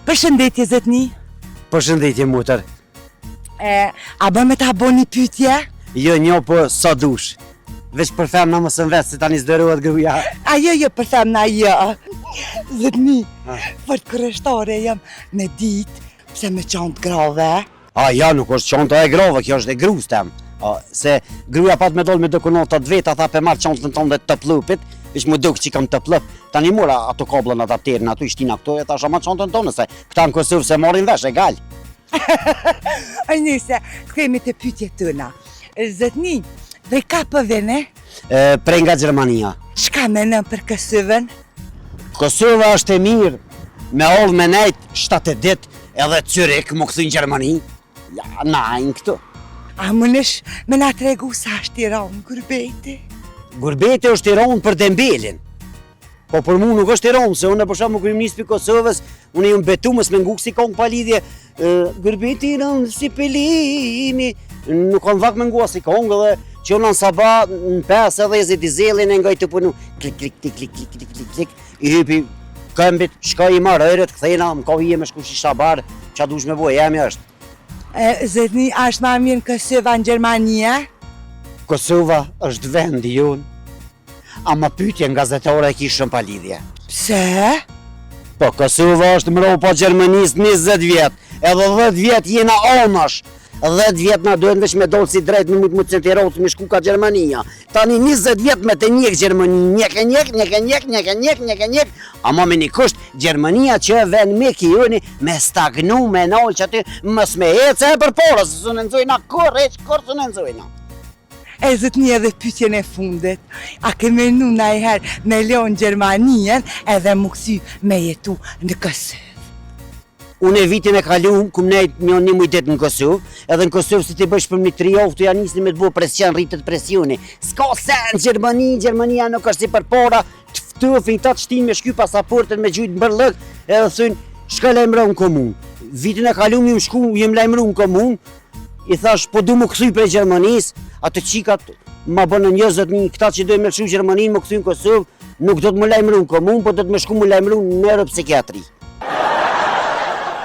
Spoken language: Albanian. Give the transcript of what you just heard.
Përshëndetje zotni. Përshëndetje motër. A bën me ta bëni pyetje? Jo, një po sa dush. Veç për femna mos në vetë se tani s'dërohet gruaja. Jo, për femna jo. Zotni, fort kurreshtore jam me ditë pse me çantë grave. Ja, nuk është çanta e grave, kjo është e gruas tem. Se gruaja pat me dol me dokunata të veta, tha pe marr çantën tonë të plupit, veç më duk që kam të plup. Tani mora ato kabllën ata tërën aty shtina këto, e thash ama çantën tonë se këta në Kosovë se marrin vesh egal. Ai nëse kthehemi te pyetjet tona. Zotni, dhe ka për vene? Prej nga Gjermania. Çka mendon për Kosovën? Kosova është e mirë, me hold me nejt 7 ditë, edhe Zürich më kthy në Gjermani. Ja, najnë këtu. A mënesh me na tregu sa është Tiranë, gurbeti? Gurbeti është Tiranë për Dembelin. Po për mu nuk është Tiranë, se unë për shembull kryeminist për Kosovës, unë jam betuar me nguk si kong pa lidhje. Gurbeti Tiranë si pelimi, nuk kanë vak me ngua si kong dhe që unë në sabah në 5 edhe e dizelin e nga i të punu klik klik klik klik klik klik klik klik i hypi këmbit, shka i marë ërët, këthejna, më ka vije me shku shisha barë, qa dush me boj, jemi është. Zotni, është ma mirë në Kosova në Gjermania? Kosova është vendi jonë, ama pyetje nga gazetare e kishën pa lidhje. Pse? Po, Kosova është mrau pa Gjermanisë 20 vjetë, edhe 10 vjetë jena anash. 10 vjetë na duhet veç me dollë si drejt në më centirosë me shku ka Gjermania. Tani 20 vjetë me të njek Gjermani, njek, ama me një kusht Gjermania që e ven me kijoni me stagnu, me nalë që aty mës me ece e për porë, se së në nëzojna kur së në nëzojna. Zotni edhe pyetjen e fundit, a ke menu na i herë me leon Gjermanien edhe më kthy me jetu në Kosovë? Unë e vitin e kaluam, kum nejt një mujtet në Kosovë, edhe në Kosovë si ti bësh për një 3 javë, të janë nisni me të bo presion, rritet presioni. S'ka sen Gjermania nuk është si për para, të ftëfin ta të shtin me shky pasaportën me gjujt mbërlëk, edhe thënë, shka lajmëro në komunë. Vitin e kaluam jëm shku, jëm lajmëro në komunë, i thash, po du më kthy prej Gjermanisë, atë qikat ma bënë njëzët një, këta që dojmë me lëshu Gjermaninë më kthy në Kosovë, nuk do të më lajmëro në komunë, po do të më shku më lajmëro në neuropsikiatri.